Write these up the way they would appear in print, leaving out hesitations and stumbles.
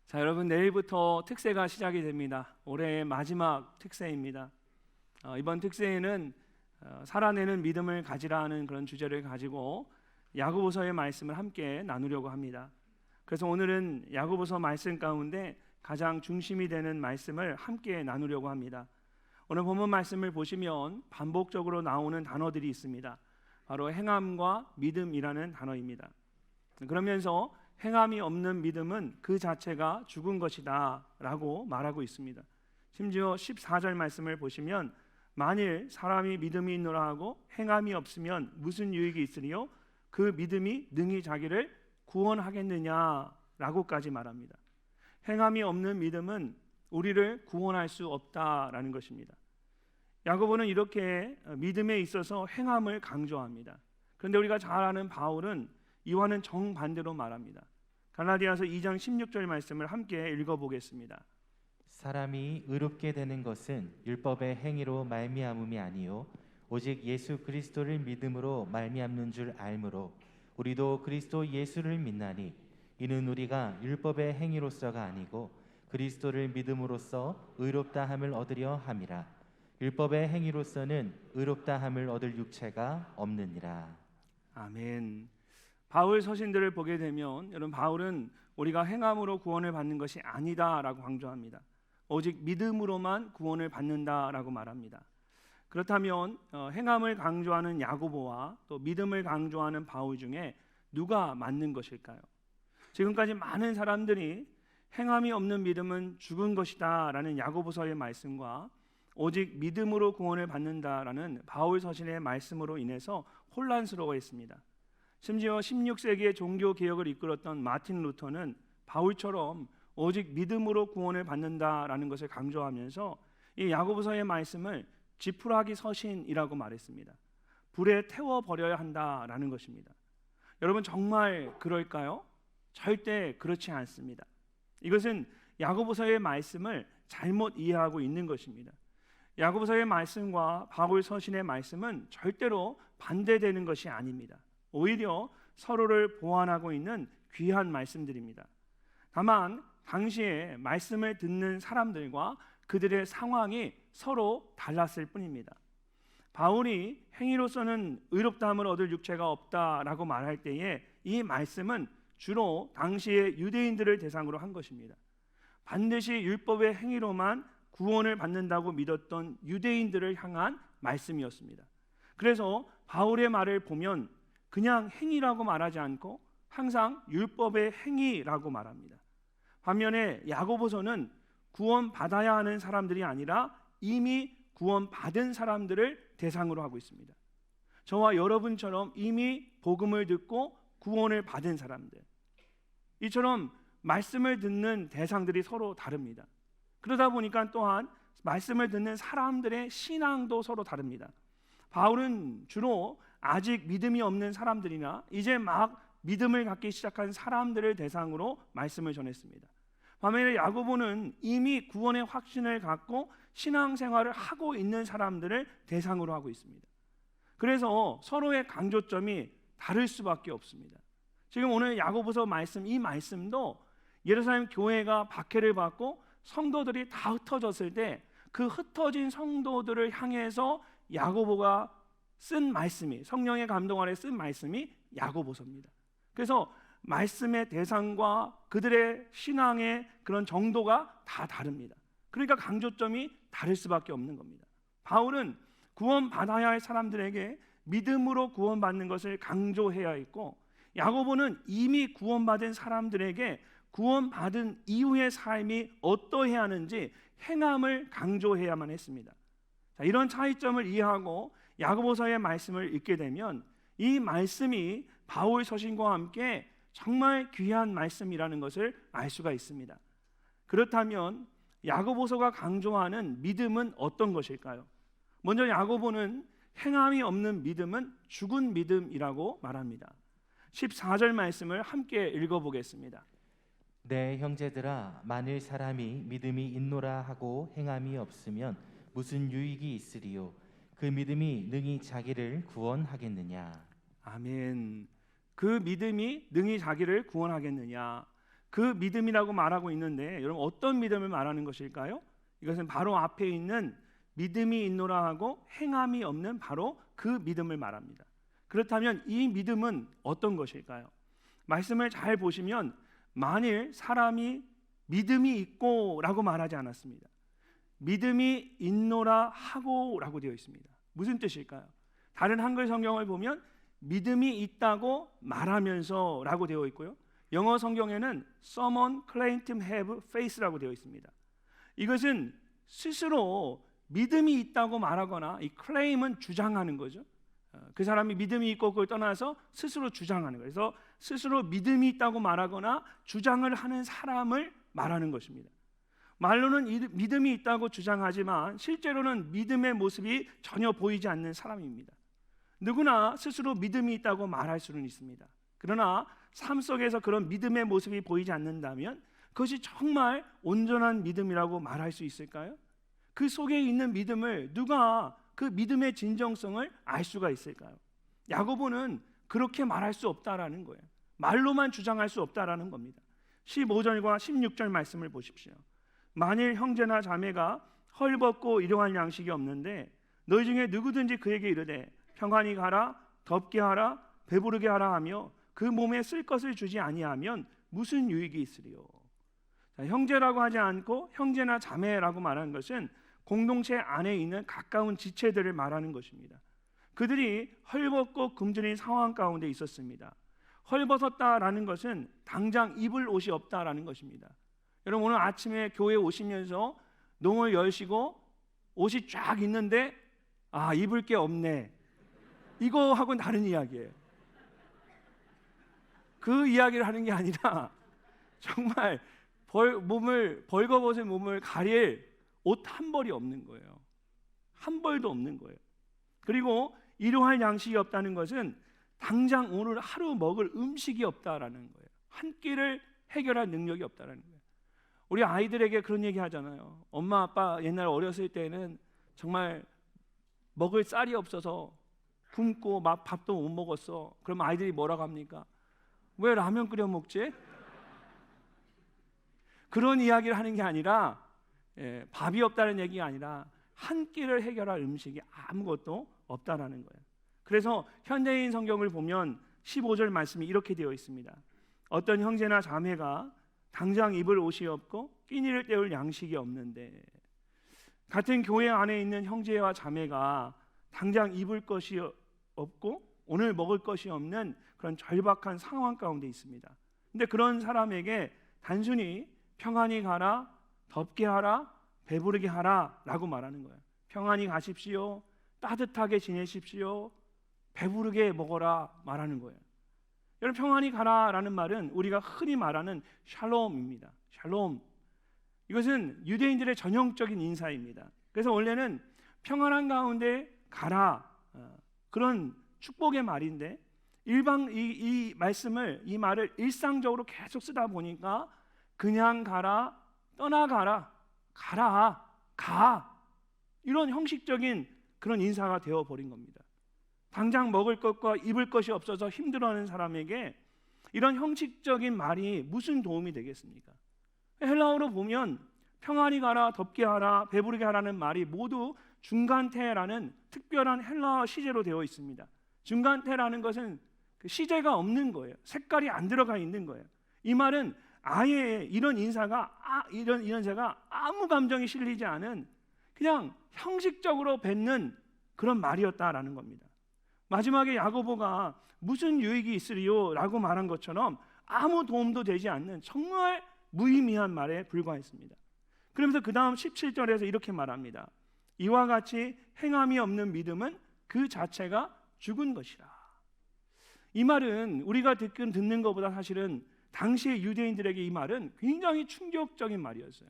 자, 여러분, 내일부터 특세가 시작이 됩니다. 올해의 마지막 특세입니다. 이번 특세에는 살아내는 믿음을 가지라 하는 그런 주제를 가지고 야고보서의 말씀을 함께 나누려고 합니다. 그래서 오늘은 야고보서 말씀 가운데 가장 중심이 되는 말씀을 함께 나누려고 합니다. 오늘 본문 말씀을 보시면 반복적으로 나오는 단어들이 있습니다. 바로 행함과 믿음이라는 단어입니다. 그러면서 행함이 없는 믿음은 그 자체가 죽은 것이다 라고 말하고 있습니다. 심지어 14절 말씀을 보시면 만일 사람이 믿음이 있노라 하고 행함이 없으면 무슨 유익이 있으리요? 그 믿음이 능히 자기를 구원하겠느냐 라고까지 말합니다. 행함이 없는 믿음은 우리를 구원할 수 없다라는 것입니다. 야고보는 이렇게 믿음에 있어서 행함을 강조합니다. 그런데 우리가 잘 아는 바울은 이와는 정반대로 말합니다. 갈라디아서 2장 16절 말씀을 함께 읽어보겠습니다. 사람이 의롭게 되는 것은 율법의 행위로 말미암음이 아니요 오직 예수 그리스도를 믿음으로 말미암는 줄 알므로 우리도 그리스도 예수를 믿나니 이는 우리가 율법의 행위로서가 아니고 그리스도를 믿음으로써 의롭다 함을 얻으려 함이라. 율법의 행위로서는 의롭다 함을 얻을 육체가 없느니라. 아멘. 바울 서신들을 보게 되면 여러분, 바울은 우리가 행함으로 구원을 받는 것이 아니다라고 강조합니다. 오직 믿음으로만 구원을 받는다라고 말합니다. 그렇다면 행함을 강조하는 야고보와 또 믿음을 강조하는 바울 중에 누가 맞는 것일까요? 지금까지 많은 사람들이 행함이 없는 믿음은 죽은 것이다 라는 야고보서의 말씀과 오직 믿음으로 구원을 받는다라는 바울 서신의 말씀으로 인해서 혼란스러워했습니다. 심지어 16세기의 종교 개혁을 이끌었던 마틴 루터는 바울처럼 오직 믿음으로 구원을 받는다라는 것을 강조하면서 이 야고보서의 말씀을 지푸라기 서신이라고 말했습니다. 불에 태워버려야 한다라는 것입니다. 여러분, 정말 그럴까요? 절대 그렇지 않습니다. 이것은 야고보서의 말씀을 잘못 이해하고 있는 것입니다. 야고보서의 말씀과 바울 서신의 말씀은 절대로 반대되는 것이 아닙니다. 오히려 서로를 보완하고 있는 귀한 말씀들입니다. 다만 당시에 말씀을 듣는 사람들과 그들의 상황이 서로 달랐을 뿐입니다. 바울이 행위로서는 의롭다함을 얻을 육체가 없다라고 말할 때에 이 말씀은 주로 당시의 유대인들을 대상으로 한 것입니다. 반드시 율법의 행위로만 구원을 받는다고 믿었던 유대인들을 향한 말씀이었습니다. 그래서 바울의 말을 보면 그냥 행위라고 말하지 않고 항상 율법의 행위라고 말합니다. 반면에 야고보서는 구원받아야 하는 사람들이 아니라 이미 구원받은 사람들을 대상으로 하고 있습니다. 저와 여러분처럼 이미 복음을 듣고 구원을 받은 사람들, 이처럼 말씀을 듣는 대상들이 서로 다릅니다. 그러다 보니까 또한 말씀을 듣는 사람들의 신앙도 서로 다릅니다. 바울은 주로 아직 믿음이 없는 사람들이나 이제 막 믿음을 갖기 시작한 사람들을 대상으로 말씀을 전했습니다. 반면에 야고보는 이미 구원의 확신을 갖고 신앙생활을 하고 있는 사람들을 대상으로 하고 있습니다. 그래서 서로의 강조점이 다를 수밖에 없습니다. 지금 오늘 야고보서 말씀, 이 말씀도 예루살렘 교회가 박해를 받고 성도들이 다 흩어졌을 때 그 흩어진 성도들을 향해서 야고보가 쓴 말씀이, 성령의 감동 아래 쓴 말씀이 야고보서입니다. 그래서 말씀의 대상과 그들의 신앙의 그런 정도가 다 다릅니다. 그러니까 강조점이 다를 수밖에 없는 겁니다. 바울은 구원받아야 할 사람들에게 믿음으로 구원받는 것을 강조해야 했고, 야고보는 이미 구원받은 사람들에게 구원받은 이후의 삶이 어떠해야 하는지 행함을 강조해야만 했습니다. 자, 이런 차이점을 이해하고 야고보서의 말씀을 읽게 되면 이 말씀이 바울 서신과 함께 정말 귀한 말씀이라는 것을 알 수가 있습니다. 그렇다면 야고보서가 강조하는 믿음은 어떤 것일까요? 먼저 야고보는 행함이 없는 믿음은 죽은 믿음이라고 말합니다. 14절 말씀을 함께 읽어보겠습니다. 내 형제들아, 만일 사람이 믿음이 있노라 하고 행함이 없으면 무슨 유익이 있으리요? 그 믿음이 능히 자기를 구원하겠느냐? 아멘. 그 믿음이 능히 자기를 구원하겠느냐? 그 믿음이라고 말하고 있는데 여러분 어떤 믿음을 말하는 것일까요? 이것은 바로 앞에 있는 믿음이 있노라 하고 행함이 없는 바로 그 믿음을 말합니다. 그렇다면 이 믿음은 어떤 것일까요? 말씀을 잘 보시면 만일 사람이 믿음이 있고 라고 말하지 않았습니다. 믿음이 있노라 하고 라고 되어 있습니다. 무슨 뜻일까요? 다른 한글 성경을 보면 믿음이 있다고 말하면서 라고 되어 있고요. 영어 성경에는 someone claim to have faith라고 되어 있습니다. 이것은 스스로 믿음이 있다고 말하거나 이 claim은 주장하는 거죠. 그 사람이 믿음이 있고 그걸 떠나서 스스로 주장하는 거예요. 그래서 스스로 믿음이 있다고 말하거나 주장을 하는 사람을 말하는 것입니다. 말로는 믿음이 있다고 주장하지만 실제로는 믿음의 모습이 전혀 보이지 않는 사람입니다. 누구나 스스로 믿음이 있다고 말할 수는 있습니다. 그러나 삶 속에서 그런 믿음의 모습이 보이지 않는다면 그것이 정말 온전한 믿음이라고 말할 수 있을까요? 그 속에 있는 믿음을 누가 그 믿음의 진정성을 알 수가 있을까요? 야고보는 그렇게 말할 수 없다라는 거예요. 말로만 주장할 수 없다라는 겁니다. 15절과 16절 말씀을 보십시오. 만일 형제나 자매가 헐벗고 일용할 양식이 없는데 너희 중에 누구든지 그에게 이르되 평안히 가라 덥게 하라 배부르게 하라 하며 그 몸에 쓸 것을 주지 아니하면 무슨 유익이 있으리요? 자, 형제라고 하지 않고 형제나 자매라고 말하는 것은 공동체 안에 있는 가까운 지체들을 말하는 것입니다. 그들이 헐벗고 굶주린 상황 가운데 있었습니다. 헐벗었다라는 것은 당장 입을 옷이 없다라는 것입니다. 여러분 오늘 아침에 교회 오시면서 농을 열시고 옷이 쫙 있는데 아 입을 게 없네 이거하고는 다른 이야기예요. 그 이야기를 하는 게 아니라 정말 벌거벗은 몸을 가릴 옷 한 벌이 없는 거예요. 한 벌도 없는 거예요. 그리고 일용할 양식이 없다는 것은 당장 오늘 하루 먹을 음식이 없다라는 거예요. 한 끼를 해결할 능력이 없다라는 거예요. 우리 아이들에게 그런 얘기 하잖아요. 엄마 아빠 옛날 어렸을 때는 정말 먹을 쌀이 없어서 굶고 막 밥도 못 먹었어. 그럼 아이들이 뭐라고 합니까? 왜 라면 끓여 먹지? 그런 이야기를 하는 게 아니라 밥이 없다는 얘기가 아니라 한 끼를 해결할 음식이 아무것도 없다라는 거예요. 그래서 현대인 성경을 보면 15절 말씀이 이렇게 되어 있습니다. 어떤 형제나 자매가 당장 입을 옷이 없고 끼니를 때울 양식이 없는데 같은 교회 안에 있는 형제와 자매가 당장 입을 것이 없고 오늘 먹을 것이 없는 그런 절박한 상황 가운데 있습니다. 근데 그런 사람에게 단순히 평안히 가라, 덥게 하라, 배부르게 하라 라고 말하는 거예요. 평안히 가십시오, 따뜻하게 지내십시오, 배부르게 먹어라 말하는 거예요. 여러분 평안히 가라라는 말은 우리가 흔히 말하는 샬롬입니다. 샬롬. 이것은 유대인들의 전형적인 인사입니다. 그래서 원래는 평안한 가운데 가라 그런 축복의 말인데 이 말씀을 이 말을 일상적으로 계속 쓰다 보니까 그냥 가라, 떠나가라, 가라, 가 이런 형식적인 그런 인사가 되어 버린 겁니다. 당장 먹을 것과 입을 것이 없어서 힘들어하는 사람에게 이런 형식적인 말이 무슨 도움이 되겠습니까? 헬라어로 보면 평안히 가라, 덥게 하라, 배부르게 하라는 말이 모두 중간태라는 특별한 헬라어 시제로 되어 있습니다. 중간태라는 것은 그 시제가 없는 거예요. 색깔이 안 들어가 있는 거예요. 이 말은 아예 이런 인사가 이런 인사가 아무 감정이 실리지 않은 그냥 형식적으로 뱉는 그런 말이었다라는 겁니다. 마지막에 야고보가 무슨 유익이 있으리요 라고 말한 것처럼 아무 도움도 되지 않는 정말 무의미한 말에 불과했습니다. 그러면서 그 다음 17절에서 이렇게 말합니다. 이와 같이 행함이 없는 믿음은 그 자체가 죽은 것이라. 이 말은 우리가 듣는 것보다 사실은 당시의 유대인들에게 이 말은 굉장히 충격적인 말이었어요.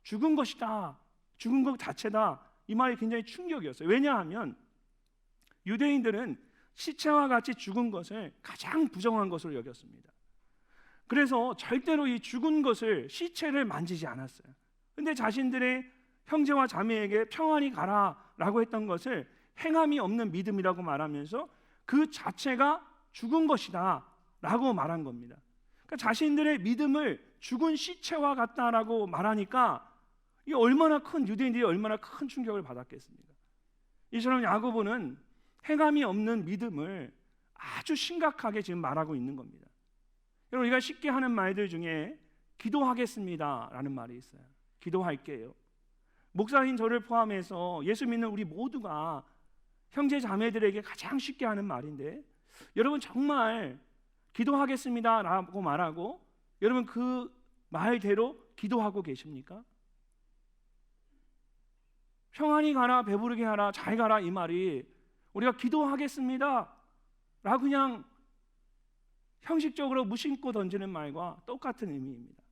죽은 것이다, 죽은 것 자체다, 이 말이 굉장히 충격이었어요. 왜냐하면 유대인들은 시체와 같이 죽은 것을 가장 부정한 것으로 여겼습니다. 그래서 절대로 이 죽은 것을 시체를 만지지 않았어요. 근데 자신들의 형제와 자매에게 평안히 가라라고 했던 것을 행함이 없는 믿음이라고 말하면서 그 자체가 죽은 것이다 라고 말한 겁니다. 그러니까 자신들의 믿음을 죽은 시체와 같다라고 말하니까 이게 얼마나 큰, 유대인들이 얼마나 큰 충격을 받았겠습니까? 이처럼 야고보는 행함이 없는 믿음을 아주 심각하게 지금 말하고 있는 겁니다. 여러분, 우리가 쉽게 하는 말들 중에 기도하겠습니다라는 말이 있어요. 기도할게요. 목사인 저를 포함해서 예수 믿는 우리 모두가 형제 자매들에게 가장 쉽게 하는 말인데, 여러분 정말 기도하겠습니다라고 말하고 여러분 그 말대로 기도하고 계십니까? 평안히 가라, 배부르게 하라, 잘 가라, 이 말이 우리가 기도하겠습니다 라고 그냥 형식적으로 무심코 던지는 말과 똑같은 의미입니다.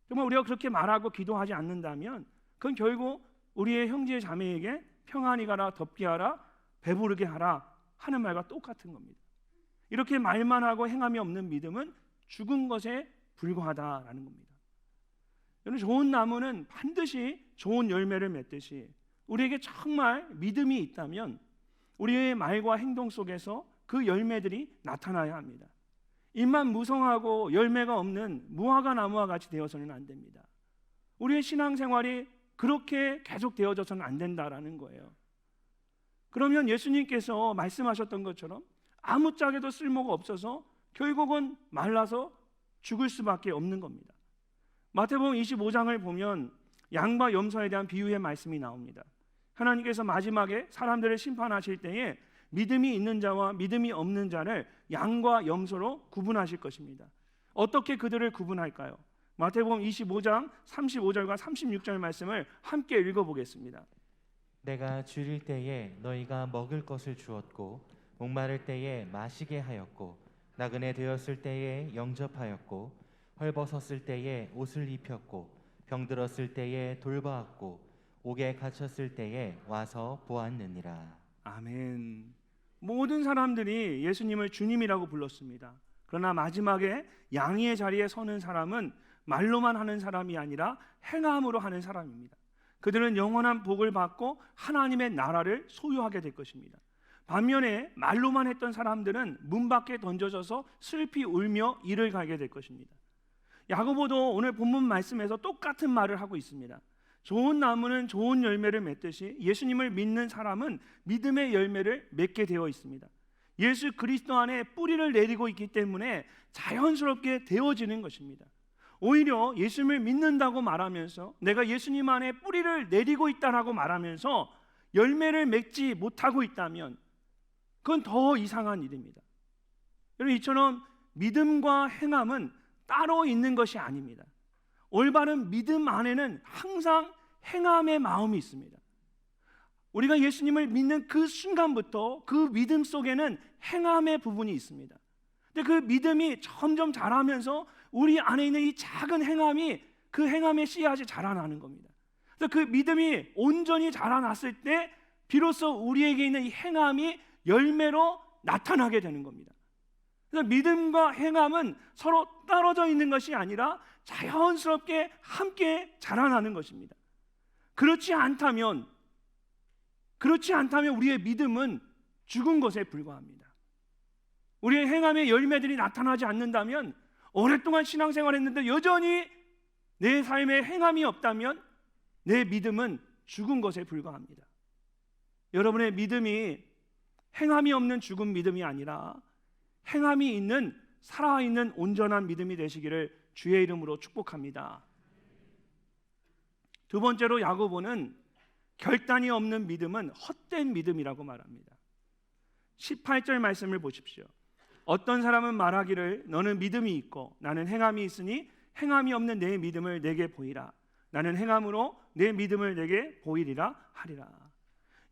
정말 우리가 그렇게 말하고 기도하지 않는다면 그건 결국 우리의 형제 자매에게 평안히 가라, 덥게 하라, 배부르게 하라 하는 말과 똑같은 겁니다. 이렇게 말만 하고 행함이 없는 믿음은 죽은 것에 불과하다라는 겁니다. 여러분, 좋은 나무는 반드시 좋은 열매를 맺듯이 우리에게 정말 믿음이 있다면 우리의 말과 행동 속에서 그 열매들이 나타나야 합니다. 입만 무성하고 열매가 없는 무화과 나무와 같이 되어서는 안 됩니다. 우리의 신앙생활이 그렇게 계속 되어져서는 안 된다라는 거예요. 그러면 예수님께서 말씀하셨던 것처럼 아무짝에도 쓸모가 없어서 결국은 말라서 죽을 수밖에 없는 겁니다. 마태복음 25장을 보면 양과 염소에 대한 비유의 말씀이 나옵니다. 하나님께서 마지막에 사람들을 심판하실 때에 믿음이 있는 자와 믿음이 없는 자를 양과 염소로 구분하실 것입니다. 어떻게 그들을 구분할까요? 마태복음 25장 35절과 36절 말씀을 함께 읽어보겠습니다. 내가 줄일 때에 너희가 먹을 것을 주었고 목마를 때에 마시게 하였고 나그네 되었을 때에 영접하였고 헐벗었을 때에 옷을 입혔고 병들었을 때에 돌보았고 옥에 갇혔을 때에 와서 보았느니라. 아멘. 모든 사람들이 예수님을 주님이라고 불렀습니다. 그러나 마지막에 양의 자리에 서는 사람은 말로만 하는 사람이 아니라 행함으로 하는 사람입니다. 그들은 영원한 복을 받고 하나님의 나라를 소유하게 될 것입니다. 반면에 말로만 했던 사람들은 문 밖에 던져져서 슬피 울며 이를 가게 될 것입니다. 야고보도 오늘 본문 말씀에서 똑같은 말을 하고 있습니다. 좋은 나무는 좋은 열매를 맺듯이 예수님을 믿는 사람은 믿음의 열매를 맺게 되어 있습니다. 예수 그리스도 안에 뿌리를 내리고 있기 때문에 자연스럽게 되어지는 것입니다. 오히려 예수님을 믿는다고 말하면서 내가 예수님 안에 뿌리를 내리고 있다라고 말하면서 열매를 맺지 못하고 있다면 그건 더 이상한 일입니다. 여러분, 이처럼 믿음과 행함은 따로 있는 것이 아닙니다. 올바른 믿음 안에는 항상 행함의 마음이 있습니다. 우리가 예수님을 믿는 그 순간부터 그 믿음 속에는 행함의 부분이 있습니다. 근데 그 믿음이 점점 자라면서 우리 안에 있는 이 작은 행함이 그 행함의 씨앗이 자라나는 겁니다. 그래서 그 믿음이 온전히 자라났을 때 비로소 우리에게 있는 이 행함이 열매로 나타나게 되는 겁니다. 그래서 믿음과 행함은 서로 떨어져 있는 것이 아니라 자연스럽게 함께 자라나는 것입니다. 그렇지 않다면 우리의 믿음은 죽은 것에 불과합니다. 우리의 행함의 열매들이 나타나지 않는다면, 오랫동안 신앙생활했는데 여전히 내 삶에 행함이 없다면 내 믿음은 죽은 것에 불과합니다. 여러분의 믿음이 행함이 없는 죽은 믿음이 아니라 행함이 있는 살아있는 온전한 믿음이 되시기를 주의 이름으로 축복합니다. 두 번째로 야고보는 결단이 없는 믿음은 헛된 믿음이라고 말합니다. 18절 말씀을 보십시오. 어떤 사람은 말하기를 너는 믿음이 있고 나는 행함이 있으니 행함이 없는 내 믿음을 내게 보이라. 나는 행함으로 내 믿음을 내게 보이리라 하리라.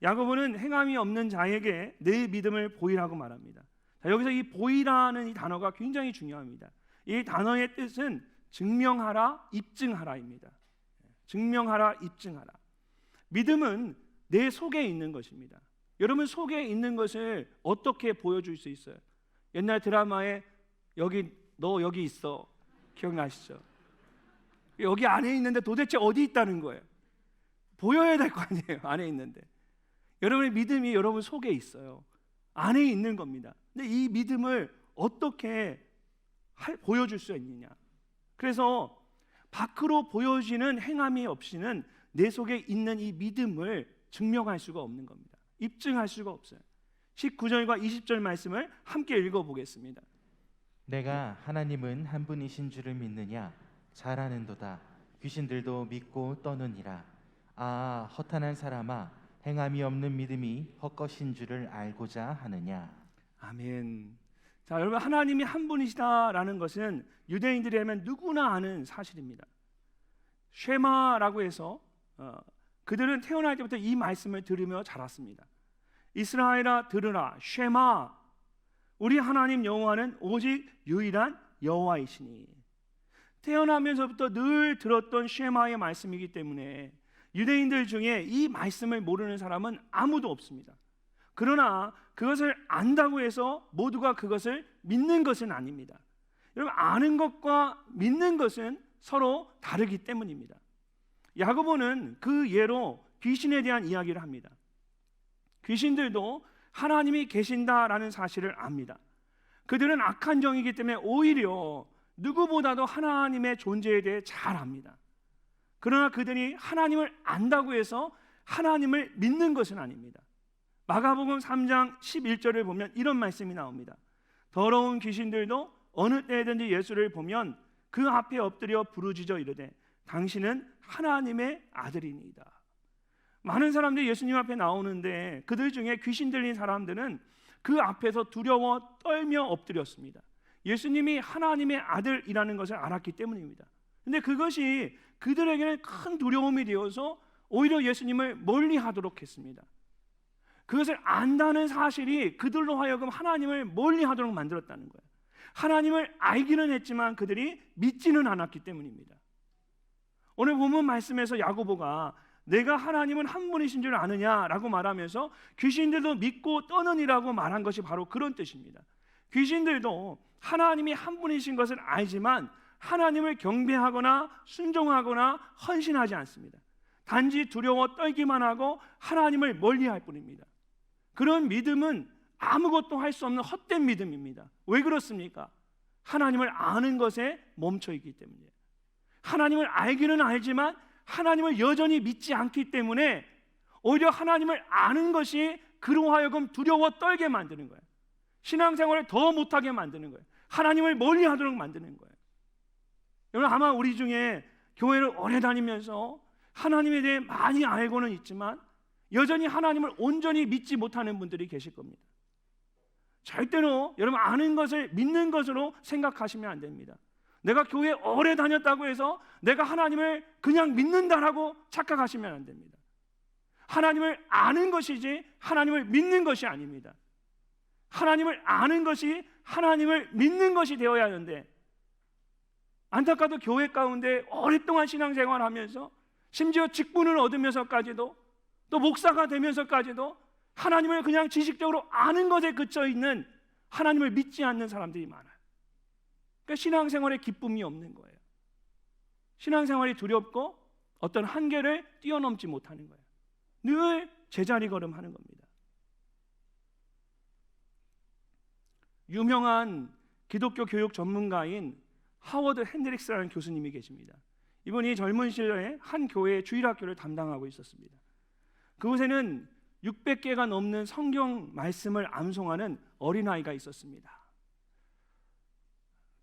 야고보는 행함이 없는 자에게 내 믿음을 보이라고 말합니다. 자, 여기서 이 보이라는 이 단어가 굉장히 중요합니다. 이 단어의 뜻은 증명하라, 입증하라입니다. 증명하라, 입증하라. 믿음은 내 속에 있는 것입니다. 여러분 속에 있는 것을 어떻게 보여줄 수 있어요? 옛날 드라마에 너 여기 있어, 기억나시죠? 여기 안에 있는데 도대체 어디 있다는 거예요? 보여야 될 거 아니에요, 안에 있는데. 여러분의 믿음이 여러분 속에 있어요. 안에 있는 겁니다. 근데 이 믿음을 어떻게 보여줄 수 있느냐. 그래서 밖으로 보여지는 행함이 없이는 내 속에 있는 이 믿음을 증명할 수가 없는 겁니다. 입증할 수가 없어요. 19절과 20절 말씀을 함께 읽어보겠습니다. 내가 하나님은 한 분이신 줄을 믿느냐? 잘 아는도다. 귀신들도 믿고 떠느니라. 아, 허탄한 사람아, 행함이 없는 믿음이 헛것인 줄을 알고자 하느냐? 아멘. 자, 여러분, 하나님이 한 분이시다라는 것은 유대인들이 하면 누구나 아는 사실입니다. 쉐마라고 해서 그들은 태어날 때부터 이 말씀을 들으며 자랐습니다. 이스라엘아 들으라, 쉐마, 우리 하나님 여호와는 오직 유일한 여호와이시니. 태어나면서부터 늘 들었던 쉐마의 말씀이기 때문에 유대인들 중에 이 말씀을 모르는 사람은 아무도 없습니다. 그러나 그것을 안다고 해서 모두가 그것을 믿는 것은 아닙니다. 여러분, 아는 것과 믿는 것은 서로 다르기 때문입니다. 야고보는 그 예로 귀신에 대한 이야기를 합니다. 귀신들도 하나님이 계신다라는 사실을 압니다. 그들은 악한 종이기 때문에 오히려 누구보다도 하나님의 존재에 대해 잘 압니다. 그러나 그들이 하나님을 안다고 해서 하나님을 믿는 것은 아닙니다. 마가복음 3장 11절을 보면 이런 말씀이 나옵니다. 더러운 귀신들도 어느 때든지 예수를 보면 그 앞에 엎드려 부르짖어 이르되 당신은 하나님의 아들이니이다. 많은 사람들이 예수님 앞에 나오는데 그들 중에 귀신 들린 사람들은 그 앞에서 두려워 떨며 엎드렸습니다. 예수님이 하나님의 아들이라는 것을 알았기 때문입니다. 근데 그것이 그들에게는 큰 두려움이 되어서 오히려 예수님을 멀리하도록 했습니다. 그것을 안다는 사실이 그들로 하여금 하나님을 멀리하도록 만들었다는 거예요. 하나님을 알기는 했지만 그들이 믿지는 않았기 때문입니다. 오늘 본문 말씀에서 야고보가 내가 하나님은 한 분이신 줄 아느냐라고 말하면서 귀신들도 믿고 떠느니라고 말한 것이 바로 그런 뜻입니다. 귀신들도 하나님이 한 분이신 것을 알지만 하나님을 경배하거나 순종하거나 헌신하지 않습니다. 단지 두려워 떨기만 하고 하나님을 멀리할 뿐입니다. 그런 믿음은 아무것도 할 수 없는 헛된 믿음입니다. 왜 그렇습니까? 하나님을 아는 것에 멈춰 있기 때문이에요. 하나님을 알기는 알지만 하나님을 여전히 믿지 않기 때문에 오히려 하나님을 아는 것이 그로 하여금 두려워 떨게 만드는 거예요. 신앙생활을 더 못하게 만드는 거예요. 하나님을 멀리하도록 만드는 거예요. 여러분, 아마 우리 중에 교회를 오래 다니면서 하나님에 대해 많이 알고는 있지만 여전히 하나님을 온전히 믿지 못하는 분들이 계실 겁니다. 절대로 여러분 아는 것을 믿는 것으로 생각하시면 안 됩니다. 내가 교회 오래 다녔다고 해서 내가 하나님을 그냥 믿는다라고 착각하시면 안 됩니다. 하나님을 아는 것이지 하나님을 믿는 것이 아닙니다. 하나님을 아는 것이 하나님을 믿는 것이 되어야 하는데 안타깝도 교회 가운데 오랫동안 신앙생활을 하면서 심지어 직분을 얻으면서까지도 또 목사가 되면서까지도 하나님을 그냥 지식적으로 아는 것에 그쳐 있는 하나님을 믿지 않는 사람들이 많아요. 그러니까 신앙생활에 기쁨이 없는 거예요. 신앙생활이 두렵고 어떤 한계를 뛰어넘지 못하는 거예요. 늘 제자리 걸음하는 겁니다. 유명한 기독교 교육 전문가인 하워드 핸드릭스라는 교수님이 계십니다. 이분이 젊은 시절에 한 교회의 주일학교를 담당하고 있었습니다. 그곳에는 600개가 넘는 성경 말씀을 암송하는 어린아이가 있었습니다.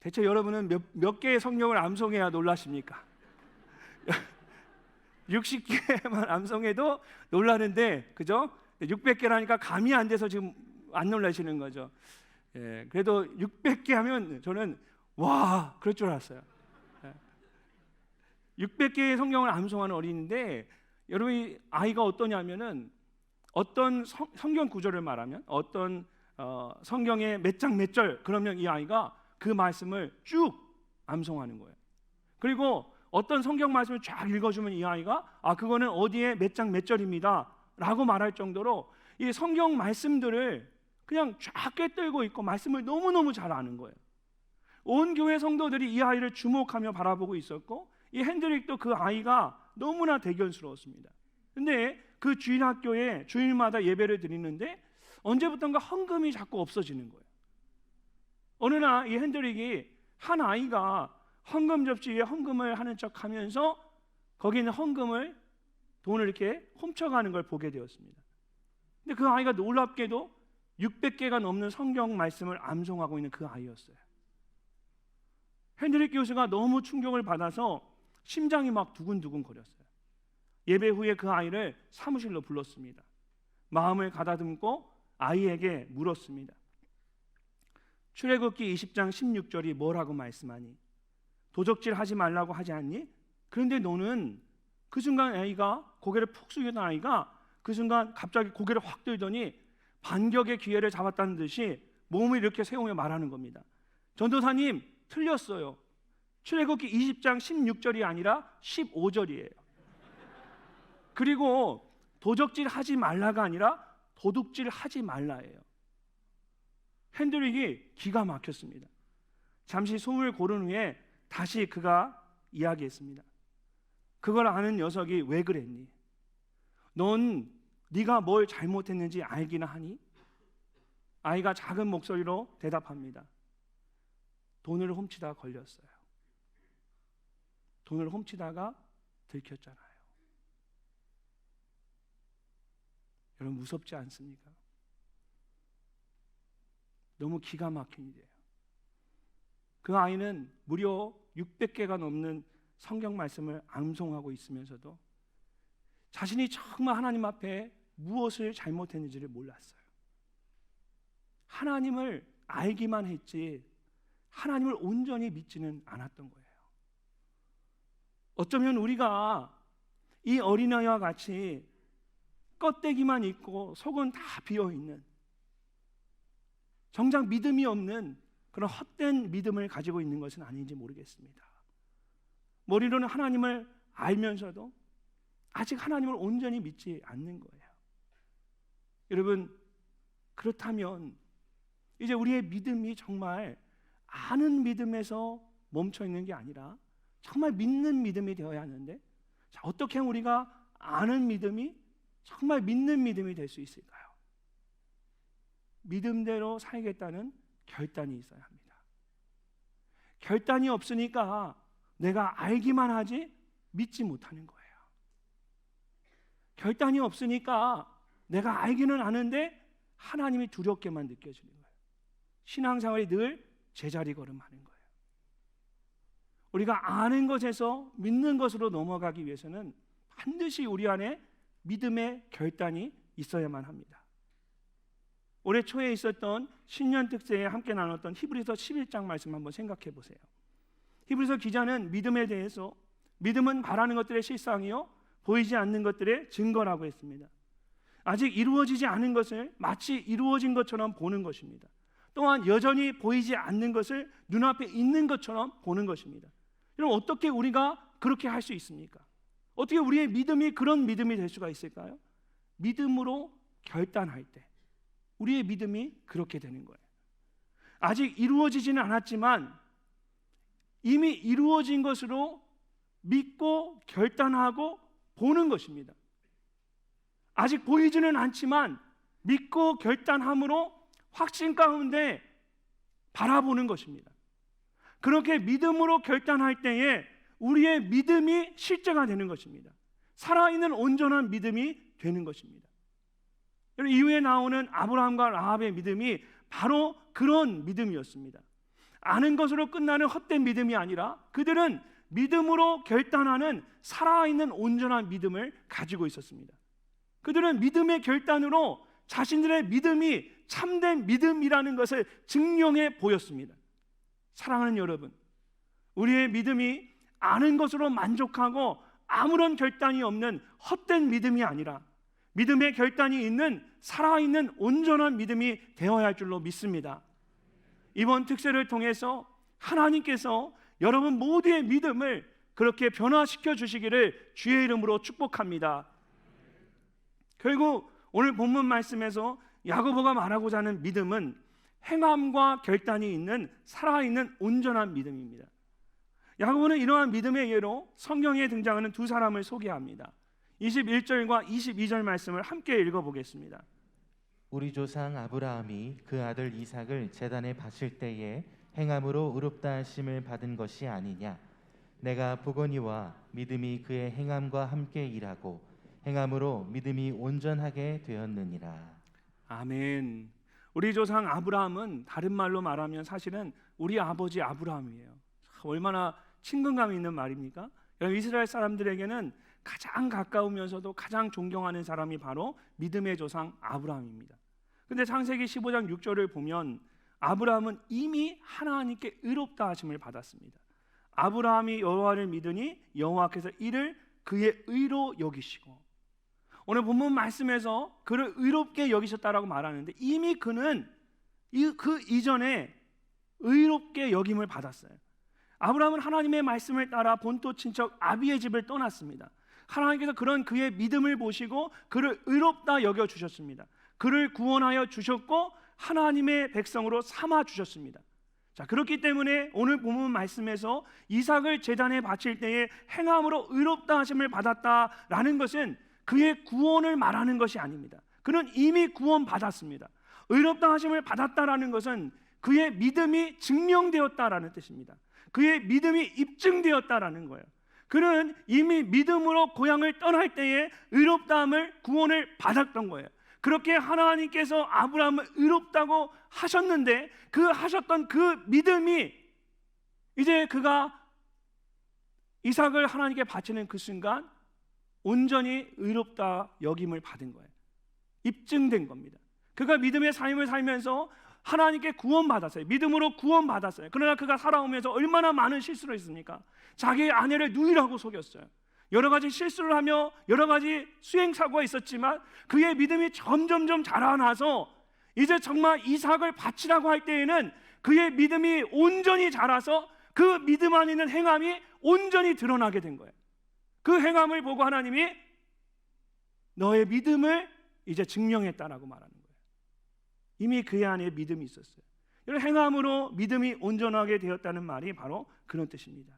대체 여러분은 몇 개의 성경을 암송해야 놀라십니까? 60개만 암송해도 놀라는데, 그죠? 600개라니까 감이 안 돼서 지금 안 놀라시는 거죠. 예, 그래도 600개 하면 저는 와, 그럴 줄 알았어요. 600개의 성경을 암송하는 어린인데, 여러분 아이가 어떠냐면은 어떤 성경 구절을 말하면 어떤 성경의 몇 장 몇 절 그러면 이 아이가 그 말씀을 쭉 암송하는 거예요. 그리고 어떤 성경 말씀을 쫙 읽어주면 이 아이가 그거는 어디에 몇 장 몇 절입니다 라고 말할 정도로 이 성경 말씀들을 그냥 쫙 꿰뚫고 있고 말씀을 너무너무 잘 아는 거예요. 온 교회 성도들이 이 아이를 주목하며 바라보고 있었고 이 핸드릭도 그 아이가 너무나 대견스러웠습니다. 근데 그 주일학교에 주일마다 예배를 드리는데 언제부턴가 헌금이 자꾸 없어지는 거예요. 어느 날 이 핸드릭이 한 아이가 헌금 접시 위에 헌금을 하는 척하면서 거기 있는 헌금을 돈을 이렇게 훔쳐가는 걸 보게 되었습니다. 근데 그 아이가 놀랍게도 600개가 넘는 성경 말씀을 암송하고 있는 그 아이였어요. 헨드릭 교수가 너무 충격을 받아서 심장이 막 두근두근 거렸어요. 예배 후에 그 아이를 사무실로 불렀습니다. 마음을 가다듬고 아이에게 물었습니다. 출애굽기 20장 16절이 뭐라고 말씀하니? 도적질 하지 말라고 하지 않니? 그런데 너는 그 순간 아이가 고개를 푹 숙이던 아이가 그 순간 갑자기 고개를 확 들더니 반격의 기회를 잡았다는 듯이 몸을 이렇게 세우며 말하는 겁니다. 전도사님 틀렸어요. 출애굽기 20장 16절이 아니라 15절이에요. 그리고 도적질 하지 말라가 아니라 도둑질 하지 말라예요. 핸드릭이 기가 막혔습니다. 잠시 숨을 고른 후에 다시 그가 이야기했습니다. 그걸 아는 녀석이 왜 그랬니? 넌 네가 뭘 잘못했는지 알기나 하니? 아이가 작은 목소리로 대답합니다. 돈을 훔치다 걸렸어요. 돈을 훔치다가 들켰잖아요. 여러분 무섭지 않습니까? 너무 기가 막힌 일이에요. 그 아이는 무려 600개가 넘는 성경 말씀을 암송하고 있으면서도 자신이 정말 하나님 앞에 무엇을 잘못했는지를 몰랐어요. 하나님을 알기만 했지 하나님을 온전히 믿지는 않았던 거예요. 어쩌면 우리가 이 어린아이와 같이 껍데기만 있고 속은 다 비어있는 정작 믿음이 없는 그런 헛된 믿음을 가지고 있는 것은 아닌지 모르겠습니다. 머리로는 하나님을 알면서도 아직 하나님을 온전히 믿지 않는 거예요. 여러분 그렇다면 이제 우리의 믿음이 정말 아는 믿음에서 멈춰 있는 게 아니라 정말 믿는 믿음이 되어야 하는데, 자, 어떻게 하면 우리가 아는 믿음이 정말 믿는 믿음이 될 수 있을까요? 믿음대로 살겠다는 결단이 있어야 합니다. 결단이 없으니까 내가 알기만 하지 믿지 못하는 거예요. 결단이 없으니까 내가 알기는 아는데 하나님이 두렵게만 느껴지는 거예요. 신앙생활이 늘 제자리 걸음하는 거예요. 우리가 아는 것에서 믿는 것으로 넘어가기 위해서는 반드시 우리 안에 믿음의 결단이 있어야만 합니다. 올해 초에 있었던 신년 특세에 함께 나눴던 히브리서 11장 말씀 한번 생각해 보세요. 히브리서 기자는 믿음에 대해서 믿음은 바라는 것들의 실상이요 보이지 않는 것들의 증거라고 했습니다. 아직 이루어지지 않은 것을 마치 이루어진 것처럼 보는 것입니다. 또한 여전히 보이지 않는 것을 눈앞에 있는 것처럼 보는 것입니다. 여러분 어떻게 우리가 그렇게 할 수 있습니까? 어떻게 우리의 믿음이 그런 믿음이 될 수가 있을까요? 믿음으로 결단할 때 우리의 믿음이 그렇게 되는 거예요. 아직 이루어지지는 않았지만 이미 이루어진 것으로 믿고 결단하고 보는 것입니다. 아직 보이지는 않지만 믿고 결단함으로 확신 가운데 바라보는 것입니다. 그렇게 믿음으로 결단할 때에 우리의 믿음이 실제가 되는 것입니다. 살아있는 온전한 믿음이 되는 것입니다. 이후에 나오는 아브라함과 라합의 믿음이 바로 그런 믿음이었습니다. 아는 것으로 끝나는 헛된 믿음이 아니라 그들은 믿음으로 결단하는 살아있는 온전한 믿음을 가지고 있었습니다. 그들은 믿음의 결단으로 자신들의 믿음이 참된 믿음이라는 것을 증명해 보였습니다. 사랑하는 여러분, 우리의 믿음이 아는 것으로 만족하고 아무런 결단이 없는 헛된 믿음이 아니라 믿음의 결단이 있는 살아있는 온전한 믿음이 되어야 할 줄로 믿습니다. 이번 특세를 통해서 하나님께서 여러분 모두의 믿음을 그렇게 변화시켜 주시기를 주의 이름으로 축복합니다. 결국 오늘 본문 말씀에서 야고보가 말하고자 하는 믿음은 행함과 결단이 있는 살아있는 온전한 믿음입니다. 야고보는 이러한 믿음의 예로 성경에 등장하는 두 사람을 소개합니다. 21절과 22절 말씀을 함께 읽어보겠습니다. 우리 조상 아브라함이 그 아들 이삭을 제단에 바칠 때에 행함으로 의롭다 하심을 받은 것이 아니냐. 내가 보거니와 믿음이 그의 행함과 함께 일하고 행함으로 믿음이 온전하게 되었느니라. 아멘. 우리 조상 아브라함은 다른 말로 말하면 사실은 우리 아버지 아브라함이에요. 얼마나 친근감 있는 말입니까? 여러분, 이스라엘 사람들에게는 가장 가까우면서도 가장 존경하는 사람이 바로 믿음의 조상 아브라함입니다. 근데 창세기 15장 6절을 보면 아브라함은 이미 하나님께 의롭다 하심을 받았습니다. 아브라함이 여호와를 믿으니 여호와께서 이를 그의 의로 여기시고, 오늘 본문 말씀에서 그를 의롭게 여기셨다라고 말하는데 이미 그는 그 이전에 의롭게 여김을 받았어요. 아브라함은 하나님의 말씀을 따라 본토 친척 아비의 집을 떠났습니다. 하나님께서 그런 그의 믿음을 보시고 그를 의롭다 여겨 주셨습니다. 그를 구원하여 주셨고 하나님의 백성으로 삼아 주셨습니다. 자, 그렇기 때문에 오늘 본문 말씀에서 이삭을 제단에 바칠 때에 행함으로 의롭다 하심을 받았다라는 것은 그의 구원을 말하는 것이 아닙니다. 그는 이미 구원받았습니다. 의롭다 하심을 받았다라는 것은 그의 믿음이 증명되었다라는 뜻입니다. 그의 믿음이 입증되었다라는 거예요. 그는 이미 믿음으로 고향을 떠날 때에 의롭다함을 구원을 받았던 거예요. 그렇게 하나님께서 아브라함을 의롭다고 하셨는데 그 하셨던 그 믿음이 이제 그가 이삭을 하나님께 바치는 그 순간 온전히 의롭다 여김을 받은 거예요. 입증된 겁니다. 그가 믿음의 삶을 살면서 하나님께 구원받았어요. 믿음으로 구원받았어요. 그러나 그가 살아오면서 얼마나 많은 실수를 했습니까? 자기의 아내를 누이라고 속였어요. 여러 가지 실수를 하며 여러 가지 수행사고가 있었지만 그의 믿음이 점점점 자라나서 이제 정말 이삭을 바치라고 할 때에는 그의 믿음이 온전히 자라서 그 믿음 안에 있는 행함이 온전히 드러나게 된 거예요. 그 행함을 보고 하나님이 너의 믿음을 이제 증명했다라고 말하는 거예요. 이미 그의 안에 믿음이 있었어요. 이런 행함으로 믿음이 온전하게 되었다는 말이 바로 그런 뜻입니다.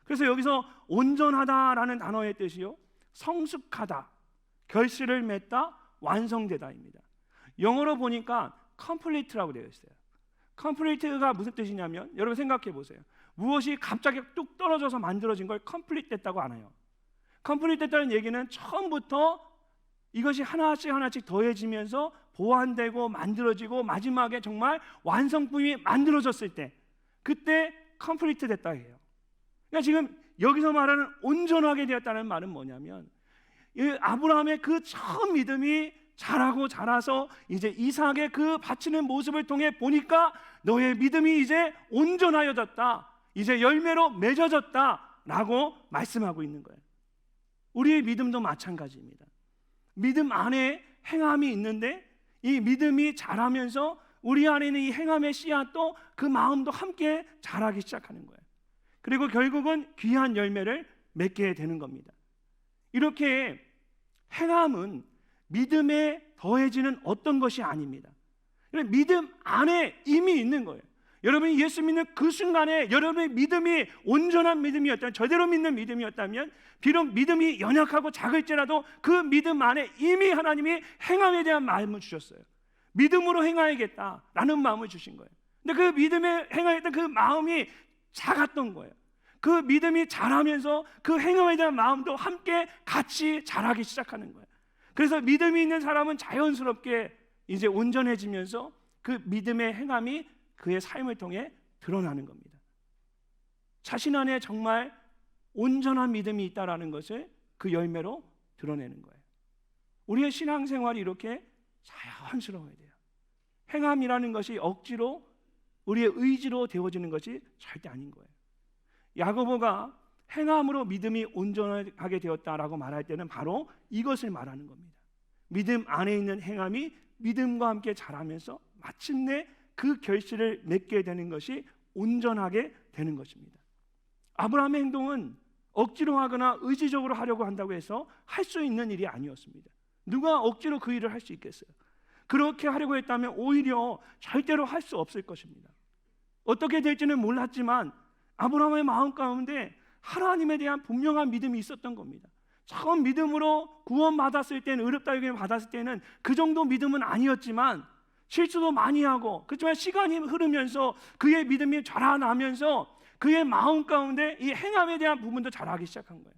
그래서 여기서 온전하다라는 단어의 뜻이요, 성숙하다, 결실을 맺다, 완성되다입니다. 영어로 보니까 complete라고 되어 있어요. complete가 무슨 뜻이냐면 여러분 생각해 보세요. 무엇이 갑자기 뚝 떨어져서 만들어진 걸 complete 됐다고 안 해요. complete 됐다는 얘기는 처음부터 이것이 하나씩 하나씩 더해지면서 보완되고 만들어지고 마지막에 정말 완성품이 만들어졌을 때 그때 complete 됐다 해요. 그러니까 지금 여기서 말하는 온전하게 되었다는 말은 뭐냐면 이 아브라함의 그 처음 믿음이 자라고 자라서 이제 이삭의 그 바치는 모습을 통해 보니까 너의 믿음이 이제 온전하여졌다, 이제 열매로 맺어졌다라고 말씀하고 있는 거예요. 우리의 믿음도 마찬가지입니다. 믿음 안에 행함이 있는데 이 믿음이 자라면서 우리 안에 있는 이 행함의 씨앗도 그 마음도 함께 자라기 시작하는 거예요. 그리고 결국은 귀한 열매를 맺게 되는 겁니다. 이렇게 행함은 믿음에 더해지는 어떤 것이 아닙니다. 믿음 안에 이미 있는 거예요. 여러분이 예수 믿는 그 순간에 여러분의 믿음이 온전한 믿음이었다면, 제대로 믿는 믿음이었다면, 비록 믿음이 연약하고 작을지라도 그 믿음 안에 이미 하나님이 행함에 대한 마음을 주셨어요. 믿음으로 행하야겠다라는 마음을 주신 거예요. 근데 그 믿음에 행하였던 그 마음이 작았던 거예요. 그 믿음이 자라면서 그 행함에 대한 마음도 함께 같이 자라기 시작하는 거예요. 그래서 믿음이 있는 사람은 자연스럽게 이제 온전해지면서 그 믿음의 행함이 그의 삶을 통해 드러나는 겁니다. 자신 안에 정말 온전한 믿음이 있다라는 것을 그 열매로 드러내는 거예요. 우리의 신앙생활이 이렇게 자연스러워야 돼요. 행함이라는 것이 억지로 우리의 의지로 되어지는 것이 절대 아닌 거예요. 야고보가 행함으로 믿음이 온전하게 되었다라고 말할 때는 바로 이것을 말하는 겁니다. 믿음 안에 있는 행함이 믿음과 함께 자라면서 마침내 그 결실을 맺게 되는 것이 온전하게 되는 것입니다. 아브라함의 행동은 억지로 하거나 의지적으로 하려고 한다고 해서 할 수 있는 일이 아니었습니다. 누가 억지로 그 일을 할 수 있겠어요? 그렇게 하려고 했다면 오히려 절대로 할 수 없을 것입니다. 어떻게 될지는 몰랐지만 아브라함의 마음 가운데 하나님에 대한 분명한 믿음이 있었던 겁니다. 처음 믿음으로 구원받았을 때는, 의롭다 여김을 받았을 때는 그 정도 믿음은 아니었지만 실수도 많이 하고, 그렇지만 시간이 흐르면서 그의 믿음이 자라나면서 그의 마음 가운데 이 행함에 대한 부분도 자라기 시작한 거예요.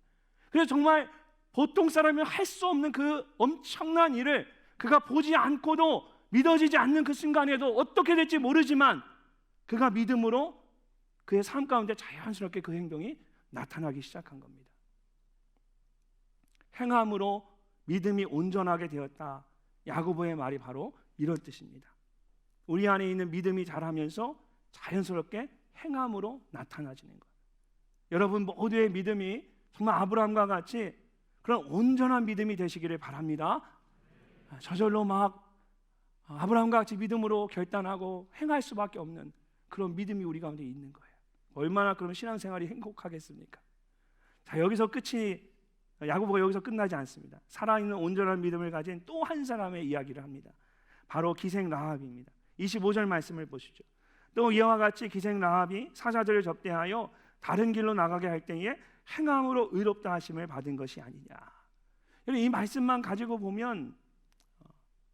그래서 정말 보통 사람이 할 수 없는 그 엄청난 일을 그가 보지 않고도, 믿어지지 않는 그 순간에도 어떻게 될지 모르지만 그가 믿음으로 그의 삶 가운데 자연스럽게 그 행동이 나타나기 시작한 겁니다. 행함으로 믿음이 온전하게 되었다. 야고보의 말이 바로 이런 뜻입니다. 우리 안에 있는 믿음이 자라면서 자연스럽게 행함으로 나타나지는 것. 여러분 모두의 믿음이 정말 아브라함과 같이 그런 온전한 믿음이 되시기를 바랍니다. 저절로 막 아브라함과 같이 믿음으로 결단하고 행할 수밖에 없는 그런 믿음이 우리 가운데 있는 거예요. 얼마나 그러면 신앙생활이 행복하겠습니까? 자, 여기서 끝이, 야고보가 여기서 끝나지 않습니다. 살아있는 온전한 믿음을 가진 또 한 사람의 이야기를 합니다. 바로 기생 라합입니다. 25절 말씀을 보시죠. 또 이와 같이 기생 라합이 사자들을 접대하여 다른 길로 나가게 할 때에 행함으로 의롭다 하심을 받은 것이 아니냐. 이 말씀만 가지고 보면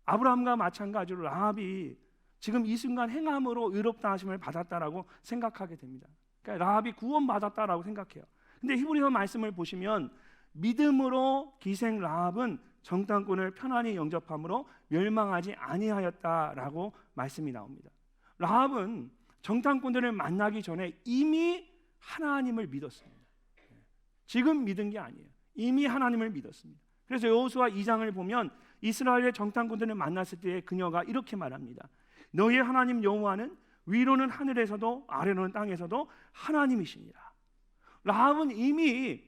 아브라함과 마찬가지로 라합이 지금 이 순간 행함으로 의롭다 하심을 받았다라고 생각하게 됩니다. 그러니까 라합이 구원받았다라고 생각해요. 근데 히브리서 말씀을 보시면 믿음으로 기생 라합은 정탐꾼을 편안히 영접함으로 멸망하지 아니하였다라고 말씀이 나옵니다. 라합은 정탐꾼들을 만나기 전에 이미 하나님을 믿었습니다. 지금 믿은 게 아니에요. 이미 하나님을 믿었습니다. 그래서 여호수아 2장을 보면 이스라엘의 정탐꾼들을 만났을 때 그녀가 이렇게 말합니다. 너희의 하나님 여호와는 위로는 하늘에서도 아래로는 땅에서도 하나님이시니라. 라합은 이미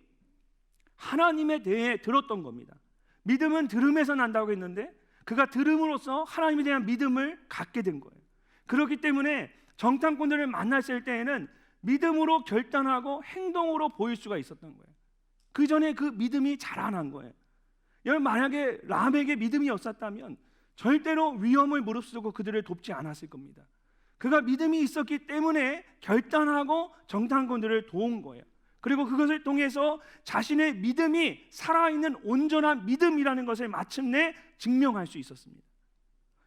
하나님에 대해 들었던 겁니다. 믿음은 들음에서 난다고 했는데 그가 들음으로써 하나님에 대한 믿음을 갖게 된 거예요. 그렇기 때문에 정탐꾼들을 만났을 때에는 믿음으로 결단하고 행동으로 보일 수가 있었던 거예요. 그 전에 그 믿음이 자라난 거예요. 여러분 만약에 라합에게 믿음이 없었다면 절대로 위험을 무릅쓰고 그들을 돕지 않았을 겁니다. 그가 믿음이 있었기 때문에 결단하고 정탐꾼들을 도운 거예요. 그리고 그것을 통해서 자신의 믿음이 살아있는 온전한 믿음이라는 것을 마침내 증명할 수 있었습니다.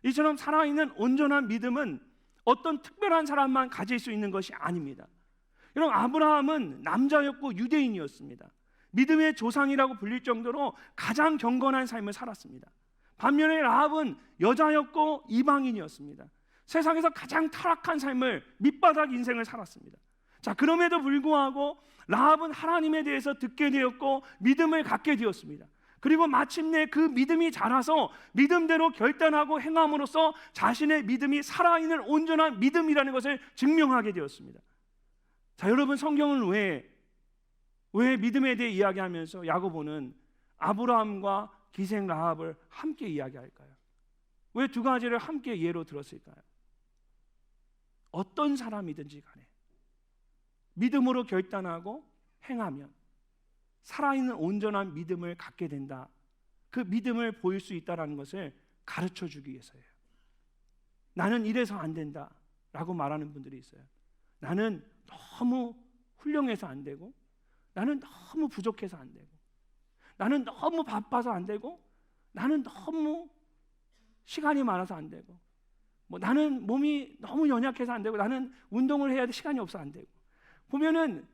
이처럼 살아있는 온전한 믿음은 어떤 특별한 사람만 가질 수 있는 것이 아닙니다. 여러분 아브라함은 남자였고 유대인이었습니다. 믿음의 조상이라고 불릴 정도로 가장 경건한 삶을 살았습니다. 반면에 라합은 여자였고 이방인이었습니다. 세상에서 가장 타락한 삶을, 밑바닥 인생을 살았습니다. 자, 그럼에도 불구하고 라합은 하나님에 대해서 듣게 되었고 믿음을 갖게 되었습니다. 그리고 마침내 그 믿음이 자라서 믿음대로 결단하고 행함으로써 자신의 믿음이 살아있는 온전한 믿음이라는 것을 증명하게 되었습니다. 자, 여러분 성경은 왜 믿음에 대해 이야기하면서 야고보는 아브라함과 기생 라합을 함께 이야기할까요? 왜 두 가지를 함께 예로 들었을까요? 어떤 사람이든지 간에 믿음으로 결단하고 행하면 살아있는 온전한 믿음을 갖게 된다. 그 믿음을 보일 수 있다는 것을 가르쳐 주기 위해서예요. 나는 이래서 안 된다 라고 말하는 분들이 있어요. 나는 너무 훌륭해서 안 되고, 나는 너무 부족해서 안 되고, 나는 너무 바빠서 안 되고, 나는 너무 시간이 많아서 안 되고, 나는 몸이 너무 연약해서 안 되고, 나는 운동을 해야 돼 시간이 없어 안 되고. 보면은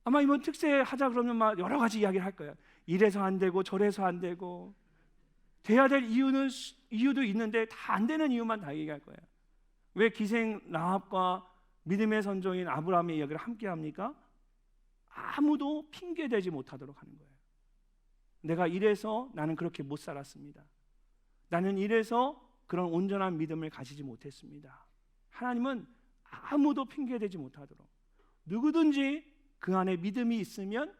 아마 이번 특세 하자 그러면 막 여러 가지 이야기를 할 거예요. 이래서 안 되고 저래서 안 되고, 돼야 될 이유도 있는데 다 안 되는 이유만 다 얘기할 거예요. 왜 기생 라합과 믿음의 선종인 아브라함의 이야기를 함께 합니까? 아무도 핑계대지 못하도록 하는 거예요. 내가 이래서 나는 그렇게 못 살았습니다. 나는 이래서 그런 온전한 믿음을 가지지 못했습니다. 하나님은 아무도 핑계대지 못하도록, 누구든지 그 안에 믿음이 있으면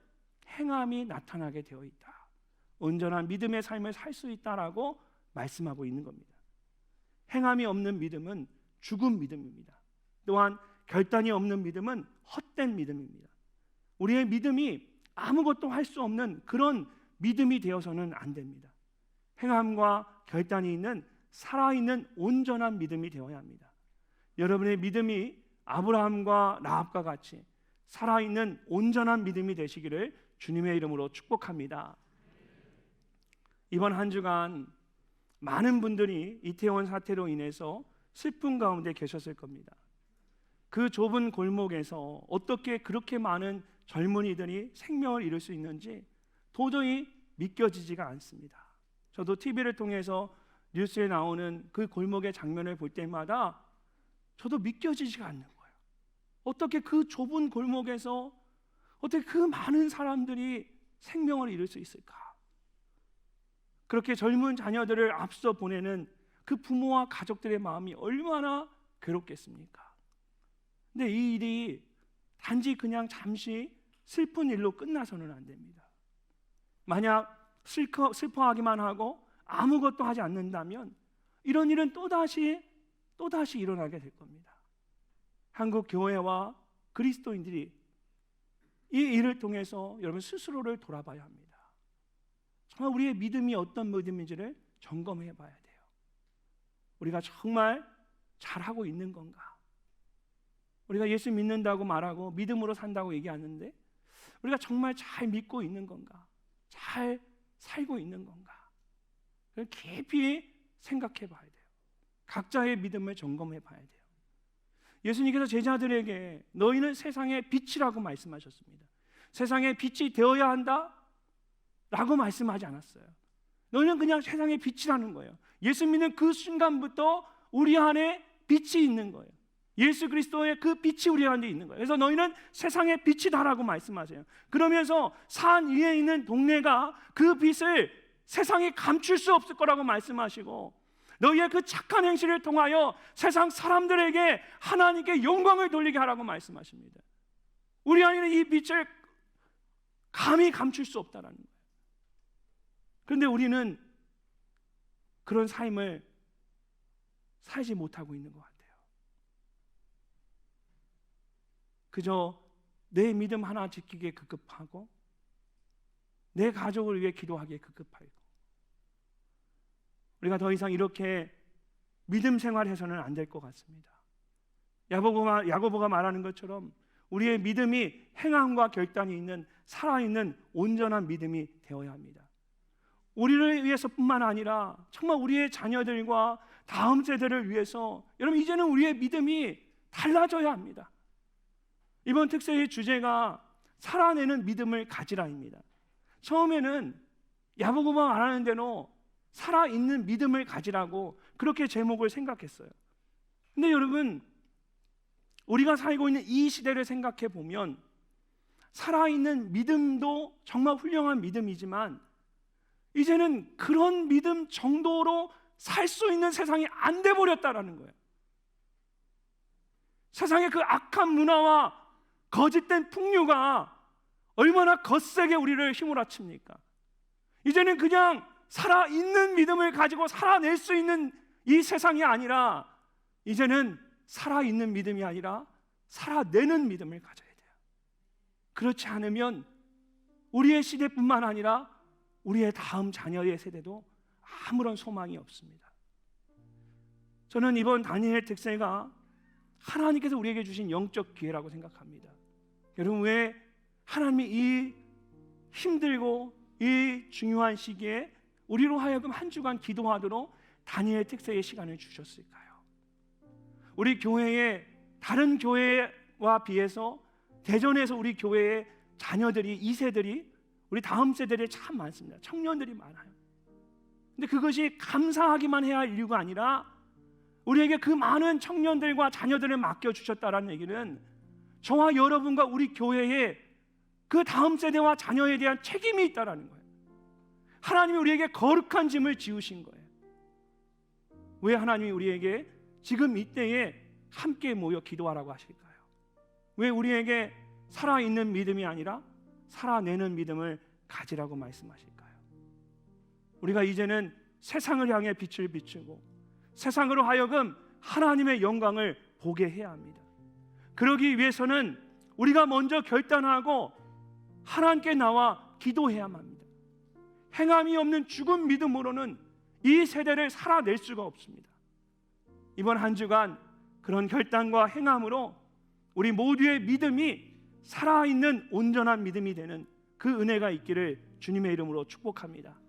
행함이 나타나게 되어 있다. 온전한 믿음의 삶을 살 수 있다라고 말씀하고 있는 겁니다. 행함이 없는 믿음은 죽은 믿음입니다. 또한 결단이 없는 믿음은 헛된 믿음입니다. 우리의 믿음이 아무것도 할 수 없는 그런 믿음이 되어서는 안 됩니다. 행함과 결단이 있는 살아있는 온전한 믿음이 되어야 합니다. 여러분의 믿음이 아브라함과 라합과 같이 살아있는 온전한 믿음이 되시기를 주님의 이름으로 축복합니다. 이번 한 주간 많은 분들이 이태원 사태로 인해서 슬픔 가운데 계셨을 겁니다. 그 좁은 골목에서 어떻게 그렇게 많은 젊은이들이 생명을 잃을 수 있는지 도저히 믿겨지지가 않습니다. 저도 TV를 통해서 뉴스에 나오는 그 골목의 장면을 볼 때마다 저도 믿겨지지가 않는 거예요. 어떻게 그 좁은 골목에서 어떻게 그 많은 사람들이 생명을 잃을 수 있을까? 그렇게 젊은 자녀들을 앞서 보내는 그 부모와 가족들의 마음이 얼마나 괴롭겠습니까? 근데 이 일이 단지 그냥 잠시 슬픈 일로 끝나서는 안 됩니다. 만약 슬퍼하기만 하고 아무것도 하지 않는다면 이런 일은 또다시 일어나게 될 겁니다. 한국 교회와 그리스도인들이 이 일을 통해서 여러분 스스로를 돌아봐야 합니다. 정말 우리의 믿음이 어떤 믿음인지를 점검해 봐야 돼요. 우리가 정말 잘하고 있는 건가? 우리가 예수 믿는다고 말하고 믿음으로 산다고 얘기하는데 우리가 정말 잘 믿고 있는 건가? 잘 살고 있는 건가? 깊이 생각해 봐야 돼요. 각자의 믿음을 점검해 봐야 돼요. 예수님께서 제자들에게 너희는 세상의 빛이라고 말씀하셨습니다. 세상의 빛이 되어야 한다? 라고 말씀하지 않았어요. 너희는 그냥 세상의 빛이라는 거예요. 예수 믿는 그 순간부터 우리 안에 빛이 있는 거예요. 예수 그리스도의 그 빛이 우리 안에 있는 거예요. 그래서 너희는 세상의 빛이다라고 말씀하세요. 그러면서 산 위에 있는 동네가 그 빛을 세상에 감출 수 없을 거라고 말씀하시고 너희의 그 착한 행실을 통하여 세상 사람들에게 하나님께 영광을 돌리게 하라고 말씀하십니다. 우리 안에는 이 빛을 감히 감출 수 없다라는 거예요. 그런데 우리는 그런 삶을 살지 못하고 있는 것 같아요. 그저 내 믿음 하나 지키기에 급급하고 내 가족을 위해 기도하기에 급급하고 우리가 더 이상 이렇게 믿음 생활해서는 안 될 것 같습니다. 야고보가 말하는 것처럼 우리의 믿음이 행함과 결단이 있는 살아있는 온전한 믿음이 되어야 합니다. 우리를 위해서뿐만 아니라 정말 우리의 자녀들과 다음 세대를 위해서 여러분 이제는 우리의 믿음이 달라져야 합니다. 이번 특세의 주제가 살아내는 믿음을 가지라입니다. 처음에는 야고보가 말하는 대로 살아있는 믿음을 가지라고 그렇게 제목을 생각했어요. 근데 여러분 우리가 살고 있는 이 시대를 생각해 보면 살아있는 믿음도 정말 훌륭한 믿음이지만 이제는 그런 믿음 정도로 살 수 있는 세상이 안 돼 버렸다라는 거예요. 세상의 그 악한 문화와 거짓된 풍류가 얼마나 거세게 우리를 휘몰아칩니까? 이제는 그냥 살아있는 믿음을 가지고 살아낼 수 있는 이 세상이 아니라 이제는 살아있는 믿음이 아니라 살아내는 믿음을 가져야 돼요. 그렇지 않으면 우리의 시대뿐만 아니라 우리의 다음 자녀의 세대도 아무런 소망이 없습니다. 저는 이번 다니엘 특세가 하나님께서 우리에게 주신 영적 기회라고 생각합니다. 여러분 왜 하나님이 이 힘들고 이 중요한 시기에 우리로 하여금 한 주간 기도하도록 다니엘 특세의 시간을 주셨을까요? 우리 교회의 다른 교회와 비해서 대전에서 우리 교회의 자녀들이 2세들이 우리 다음 세대들이 참 많습니다. 청년들이 많아요. 근데 그것이 감사하기만 해야 할 이유가 아니라 우리에게 그 많은 청년들과 자녀들을 맡겨주셨다는 얘기는 저와 여러분과 우리 교회에 그 다음 세대와 자녀에 대한 책임이 있다는 거예요. 하나님이 우리에게 거룩한 짐을 지우신 거예요. 왜 하나님이 우리에게 지금 이때에 함께 모여 기도하라고 하실까요? 왜 우리에게 살아있는 믿음이 아니라 살아내는 믿음을 가지라고 말씀하실까요? 우리가 이제는 세상을 향해 빛을 비추고 세상으로 하여금 하나님의 영광을 보게 해야 합니다. 그러기 위해서는 우리가 먼저 결단하고 하나님께 나와 기도해야만 합니다. 행함이 없는 죽은 믿음으로는 이 세대를 살아낼 수가 없습니다. 이번 한 주간 그런 결단과 행함으로 우리 모두의 믿음이 살아있는 온전한 믿음이 되는 그 은혜가 있기를 주님의 이름으로 축복합니다.